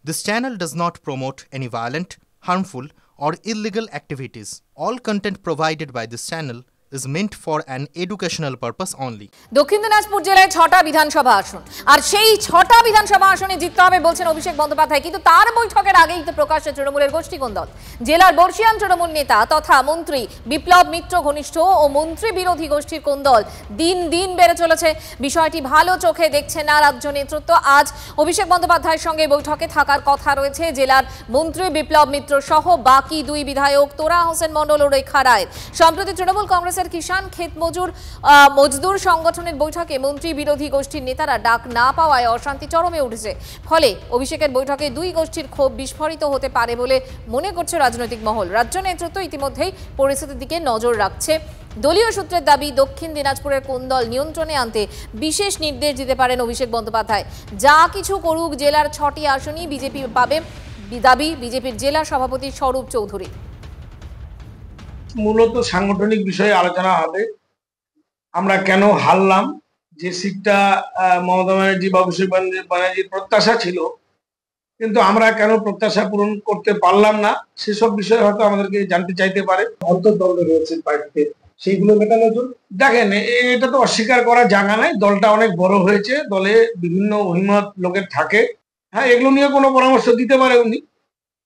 This channel does not promote any violent, harmful, or illegal activities. All content provided by this channel is meant for an educational purpose only. দক্ষিণ দিনাজপুর জেলায় ৬টা বিধানসভা আসন আর সেই ৬টা বিধানসভা আসনে জিততে হবে বলছেন অভিষেক বন্দ্যোপাধ্যায়, কিন্তু তার বৈঠকের আগেই তো প্রকাশ্যে তৃণমূলের গোষ্ঠীকোন্দল। জেলার বর্ষিয়ান তৃণমূল নেতা তথা মন্ত্রী বিপ্লব মিত্র ঘনিষ্ঠ ও মন্ত্রী বিরোধী গোষ্ঠীর কোন্দল দিন দিন বেড়ে চলেছে। বিষয়টি ভালো চোখে দেখছে না রাজ্য নেতৃত্ব। আজ অভিষেক বন্দ্যোপাধ্যায়ের সঙ্গে বৈঠকে থাকার কথা রয়েছে জেলার মন্ত্রী বিপ্লব মিত্র সহ বাকি দুই বিধায়ক তোরা হোসেন মণ্ডল ও রেখা রায়। সম্প্রতি তৃণমূল কংগ্রেসের কিষাণ ক্ষেত মজদুর সংগঠনের বৈঠকে মন্ত্রী বিরোধী গোষ্ঠীর নেতারা ডাক না পাওয়ায় অশান্তি চরমে উঠেছে। ফলে অভিষেকের বৈঠকে দুই গোষ্ঠীর ক্ষোভ বিস্ফোরিত হতে পারে বলে মনে করছে রাজনৈতিক মহল। রাজ্য নেতৃত্ব ইতিমধ্যেই পরিস্থিতির দিকে নজর রাখছে। দলীয় সূত্রের দাবি, দক্ষিণ দিনাজপুরের কোন্দল নিয়ন্ত্রণে আনতে বিশেষ নির্দেশ দিতে পারেন অভিষেক বন্দ্যোপাধ্যায়। যা কিছু করুক জেলার ৬টি আসনই বিজেপি পাবে, দাবি বিজেপির জেলা সভাপতি স্বরূপ চৌধুরী। মূলত সাংগঠনিক বিষয়ে আলোচনা হবে। আমরা কেন হারলাম, যে সিটটা মমতা ব্যানার্জি বা অভিষেক ব্যানার্জির প্রত্যাশা ছিল, কিন্তু আমরা কেন প্রত্যাশা পূরণ করতে পারলাম না, সেসব বিষয়ে হয়তো আমাদেরকে জানতে চাইতে পারে। অন্তর্দ্বন্দ্ব রয়েছে পার্টিতে, সেইগুলো মেটানোর জন্য। দেখেন, এটা তো অস্বীকার করা জায়গা নাই, দলটা অনেক বড় হয়েছে, দলে বিভিন্ন অভিমত লোকের থাকে। হ্যাঁ, এগুলো নিয়ে কোনো পরামর্শ দিতে পারে উনি,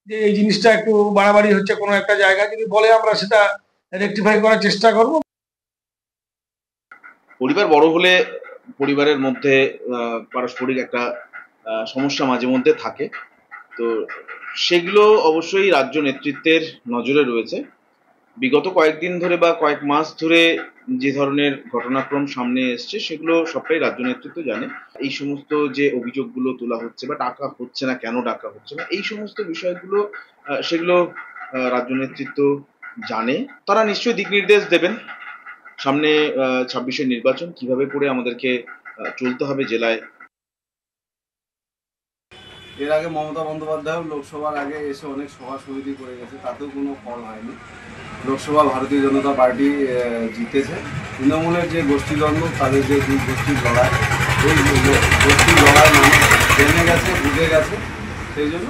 যে এই জিনিসটা একটু বাড়াবাড়ি হচ্ছে কোনো একটা জায়গা, যদি বলে আমরা সেটা রেকটিফাই করার চেষ্টা করব। পরিবার বড় হলে পরিবারের মধ্যে পারস্পরিক একটা সমস্যা মাঝে মধ্যে থাকে, তো সেগুলো অবশ্যই রাজ্য নেতৃত্বের নজরে রয়েছে। বিগত কয়েকদিন ধরে বা কয়েক মাস ধরে যে ধরনের ঘটনাক্রম সামনে এসছে, সেগুলো সবটাই রাজ্য নেতৃত্ব জানে। এই সমস্ত যে অভিযোগগুলো তোলা হচ্ছে বা ডাকা হচ্ছে না, কেন ডাকা হচ্ছে না, এই সমস্ত বিষয়গুলো সেগুলো রাজ্য নেতৃত্ব জানে। তারা নিশ্চয়ই দিক নির্দেশ দেবেন। সামনে ২৬-এর নির্বাচন, কিভাবে করে আমাদেরকে চলতে হবে জেলায়। এর আগে মমতা বন্দ্যোপাধ্যায় লোকসভার আগে এসে অনেক সভা সমিতি করে গেছে, তাতেও কোনো ফল হয়নি। লোকসভা ভারতীয় জনতা পার্টি জিতেছে। তৃণমূলের যে গোষ্ঠীদ্বন্দ্ব, তাদের যে দুই গোষ্ঠীর লড়াই, এই গোষ্ঠীর লড়াই মানুষ জেনে গেছে, বুঝে গেছে। সেই জন্য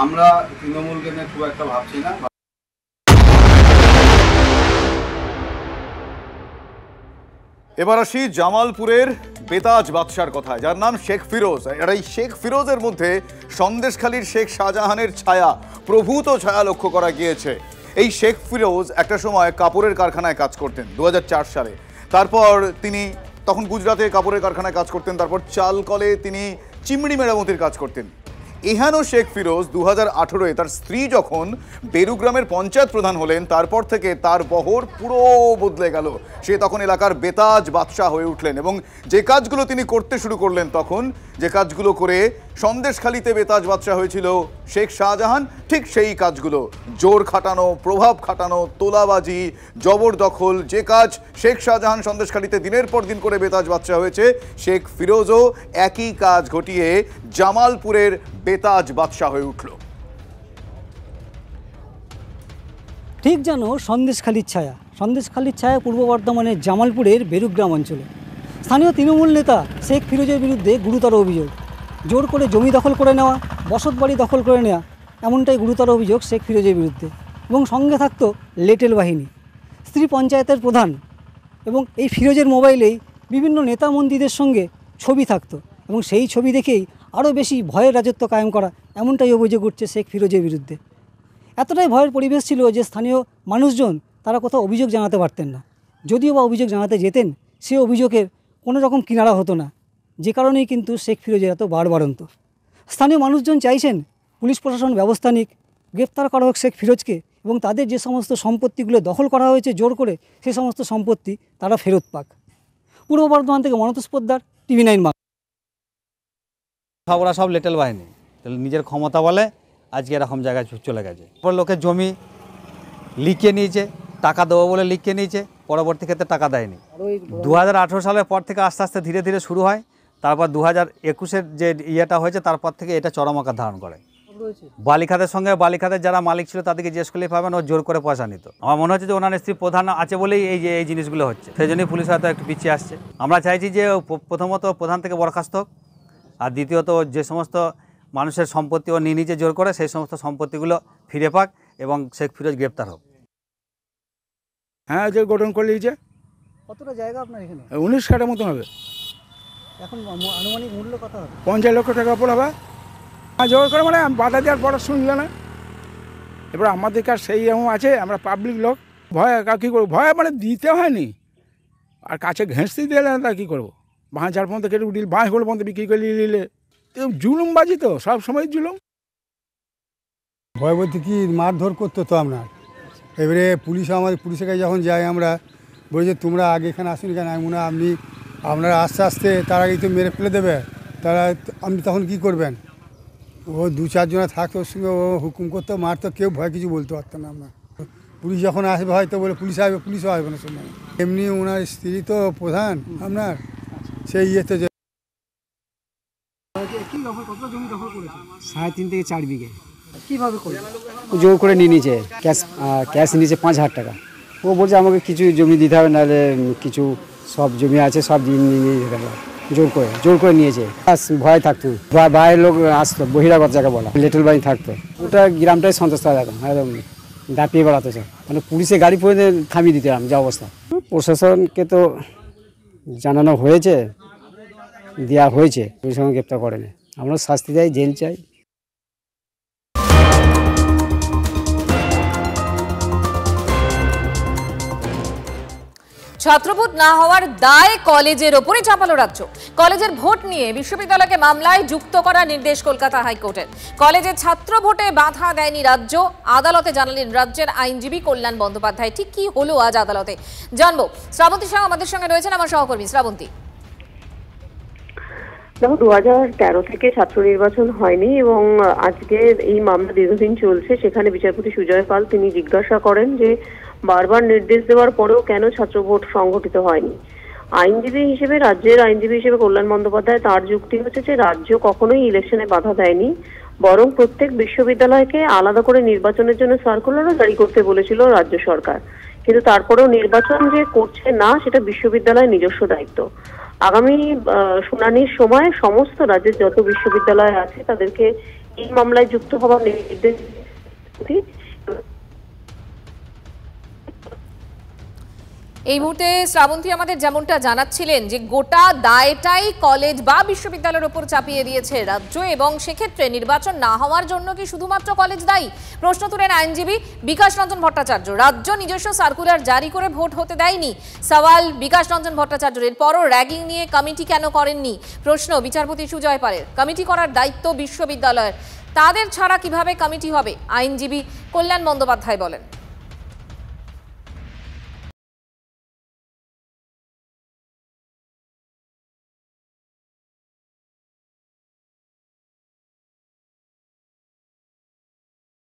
আমরা তৃণমূলকে নিয়ে খুব একটা ভাবছি না। এবার আসি জামালপুরের বেতাজ বাদশার কথা, যার নাম শেখ ফিরোজ। আর এই শেখ ফিরোজের মধ্যে সন্দেশখালীর শেখ শাহজাহানের ছায়া, প্রভূত ছায়া লক্ষ্য করা গিয়েছে। এই শেখ ফিরোজ একটা সময় কাপড়ের কারখানায় কাজ করতেন 2004 সালে। তারপর তিনি তখন গুজরাটে কাপড়ের কারখানায় কাজ করতেন, তারপর চালকলে তিনি চিমড়ি মেরামতির কাজ করতেন। এহেন শেখ ফিরোজ 2018-এ তার স্ত্রী যখন বেরুগ্রামের পঞ্চায়েত প্রধান হলেন, তারপর থেকে তার বহর পুরো বদলে গেল। সে তখন এলাকার বেতাজ বাদশাহ হয়ে উঠলেন এবং যে কাজগুলো তিনি করতে শুরু করলেন, তখন যে কাজগুলো করে সন্দেশখালীতে বেতাজ বাদশাহ হয়েছিল শেখ শাহজাহান, ঠিক সেই কাজগুলো, জোর খাটানো, প্রভাব খাটানো, তোলাবাজি, জবরদখল, যে কাজ শেখ শাহজাহান সন্দেশখালীতে দিনের পর দিন করে বেতাজ বাদশাহ হয়েছে, শেখ ফিরোজও একই কাজ ঘটিয়ে জামালপুরের বেতাজ বাদশাহ হয়ে উঠল। ঠিক যেন সন্দেশখালীর ছায়া পূর্ব বর্ধমানের জামালপুরের বেরুগ্রাম অঞ্চলে। স্থানীয় তৃণমূল নেতা শেখ ফিরোজের বিরুদ্ধে গুরুতর অভিযোগ, জোর করে জমি দখল করে নেওয়া, বসতবাড়ি দখল করে নেওয়া, এমনটাই গুরুতর অভিযোগ শেখ ফিরোজের বিরুদ্ধে। এবং সঙ্গে থাকতো লেটেল বাহিনী। স্ত্রী পঞ্চায়েতের প্রধান, এবং এই ফিরোজের মোবাইলেই বিভিন্ন নেতা মন্ত্রীদের সঙ্গে ছবি থাকতো এবং সেই ছবি দেখেই আরও বেশি ভয়ের রাজত্ব কায়েম করা, এমনটাই অভিযোগ উঠছে শেখ ফিরোজের বিরুদ্ধে। এতটাই ভয়ের পরিবেশ ছিল যে স্থানীয় মানুষজন তারা কোথাও অভিযোগ জানাতে পারতেন না। যদিও বা অভিযোগ জানাতে যেতেন, সে অভিযোগের কোনো রকম কিনারা হতো না, যে কারণেই কিন্তু শেখ ফিরোজের এত বাড়বাড়ন্ত। স্থানীয় মানুষজন চাইছেন পুলিশ প্রশাসন ব্যবস্থা নিক, গ্রেপ্তার করা হোক শেখ ফিরোজকে, এবং তাদের যে সমস্ত সম্পত্তিগুলো দখল করা হয়েছে জোর করে, সে সমস্ত সম্পত্তি তারা ফেরত পাক। পূর্ব বর্ধমান থেকে মনতোষ পোদ্দার, TV9 বাংলা। ওরা সব লেটেল বাহিনী, নিজের ক্ষমতা বলে আজকে এরকম জায়গায় চলে গেছে। পর লোকের জমি লিখিয়ে নিয়েছে, টাকা দেবো বলে লিখিয়ে নিয়েছে, পরবর্তী ক্ষেত্রে টাকা দেয়নি। 2018 সালের পর থেকে আস্তে আস্তে ধীরে ধীরে শুরু হয়, তারপর 2021-এর যে ইয়েটা হয়েছে তারপর থেকে এটা চরম আকার ধারণ করে। বালিখাতের সঙ্গে বালিখাতের যারা মালিক ছিল তাদেরকে জিজ্ঞেস করলেই পাবেন, ও জোর করে পয়সা নিত। আমার মনে হচ্ছে যে ওনার স্ত্রী প্রধান আছে বলেই এই জিনিসগুলো হচ্ছে, সেই জন্যই পুলিশ হয়তো একটু পিছিয়ে আসছে। আমরা চাইছি যে প্রথমত প্রধান থেকে বরখাস্ত হোক, আর দ্বিতীয়ত যে সমস্ত মানুষের সম্পত্তিও নিয়ে নিচে জোর করে, সেই সমস্ত সম্পত্তিগুলো ফিরে পাক এবং শেখ ফিরোজ গ্রেপ্তার হোক। হ্যাঁ, যে গঠন করে নিয়েছে। কতটা জায়গা আপনার এখানে? 19 কাঠার মতন হবে। এখন আনুমানিক মূল্য কত হবে? 50 লক্ষ টাকা পড়ে হবে। জোর করে মানে বাধা দেওয়ার পর শুনল না। এবার আমাদের কাছে সেই এমন আছে, আমরা পাবলিক লোক, ভয় কী করবো, ভয় মানে দিতে হয়নি, আর কাছে ঘেঁষতে দিলে না, তা কী করবো, বাঁশ ঝাড় পর্যন্ত কেটে উঠিল, বাঁশগুলো পর্যন্ত বিক্রি করে নিলে জুলুমবাজি, তো সব সময় জুলুম। ভয় বলতে কি, মারধর করতো তো আপনার। এবারে পুলিশের কাছে যখন যাই আমরা, বলছে তোমরা আগে এখানে আসুন কেন, আমি মনে হয় আপনারা আস্তে আস্তে তার আগেই তো মেরে ফেলে দেবে, তারা আপনি তখন কি করবেন? ও 2-4 জন থাকতো, ওর সঙ্গে ও হুকুম করতো, মারতো, কেউ ভয় কিছু বলতে পারতাম না আমরা। পুলিশ যখন আসবে হয়তো বলে পুলিশ আসবে, পুলিশও আসবে না সময়। এমনি ওনার স্ত্রী তো প্রধান আপনার, সেই ইয়েতে যে 3.5 থেকে 4 বিঘে। কীভাবে করে? জোর করে নিয়ে নিয়েছে, ক্যাশ নিয়েছে 5,000 টাকা। ও বলছে আমাকে কিছু জমি দিতে হবে, নাহলে কিছু সব জমি আছে সব নিয়ে যেতে হবে। জোর করে নিয়েছে। ভয় থাকতো, বাইরের লোক আসতো, বহিরাগত জায়গা বলা, লিটল বাড়ি থাকতো, ওটা গ্রামটাই সন্তুষ্ট একদম একদম দাপিয়ে বেড়াতো, মানে পুলিশে গাড়ি পরে থামিয়ে দিতাম যা অবস্থা। প্রশাসনকে তো জানানো হয়েছে, দেওয়া হয়েছে, প্রশাসন গ্রেপ্তার করেনি। আমরা শাস্তি চাই, জেল চাই। ছাত্রভোট না হওয়ার দায় কলেজের ওপরে চাপালো রাজ্য। কলেজের ভোট নিয়ে বিশ্ববিদ্যালয়কে মামলায় যুক্ত করার নির্দেশ কলকাতা হাইকোর্টের। কলেজের ছাত্র ভোটে বাধা দেয়নি রাজ্য, আদালতে জানালেন রাজ্যের আইনজীবী কল্যাণ বন্দ্যোপাধ্যায়। ঠিক কি হলো আজ আদালতে জানবো। শ্রাবন্তী শাহ আমাদের সঙ্গে রয়েছেন, আমার সহকর্মী। শ্রাবন্তী, দেখো, 2013 থেকে ছাত্র নির্বাচন হয়নি এবং আজকে এই মামলা দীর্ঘদিন চলছে। সেখানে বিচারপতি সুজয় পাল তিনি জিজ্ঞাসা করেন যে বারবার নির্দেশ দেওয়ার পরেও কেন ছাত্র ভোট সংগঠিত হয়নি। রাজ্যের আইনজীবী হিসেবে কল্যাণ বন্দ্যোপাধ্যায় তার যুক্তি হচ্ছে যে রাজ্য কখনোই ইলেকশনে বাধা দেয়নি, বরং প্রত্যেক বিশ্ববিদ্যালয়কে আলাদা করে নির্বাচনের জন্য সার্কুলারও জারি করতে বলেছিল রাজ্য সরকার। কিন্তু তারপরেও নির্বাচন যে করছে না, সেটা বিশ্ববিদ্যালয়ের নিজস্ব দায়িত্ব। আগামী শুনানির সময় সমস্ত রাজ্যের যত বিশ্ববিদ্যালয় আছে তাদেরকে এই মামলায় যুক্ত হওয়ার নির্দেশ। এই মুহূর্তে শ্রাবন্তী আমাদের যেমনটা জানাচ্ছিলেন যে গোটা দায়টাই কলেজ বা বিশ্ববিদ্যালয়ের উপর চাপিয়ে দিয়েছে রাজ্য, এবং সেক্ষেত্রে নির্বাচন না হওয়ার জন্য কি শুধুমাত্র কলেজ দায়ী? প্রশ্ন তুলেন আইনজীবী বিকাশ রঞ্জন ভট্টাচার্য। রাজ্য নিজস্ব সার্কুলার জারি করে ভোট হতে দেয়নি, সওয়াল বিকাশ রঞ্জন ভট্টাচার্যের। এরপরও র্যাগিং নিয়ে কমিটি কেন করেননি? প্রশ্ন বিচারপতি সুজয় পালের। কমিটি করার দায়িত্ব বিশ্ববিদ্যালয়ের, তাদের ছাড়া কিভাবে কমিটি হবে? আইনজীবী কল্যাণ বন্দ্যোপাধ্যায় বলেন।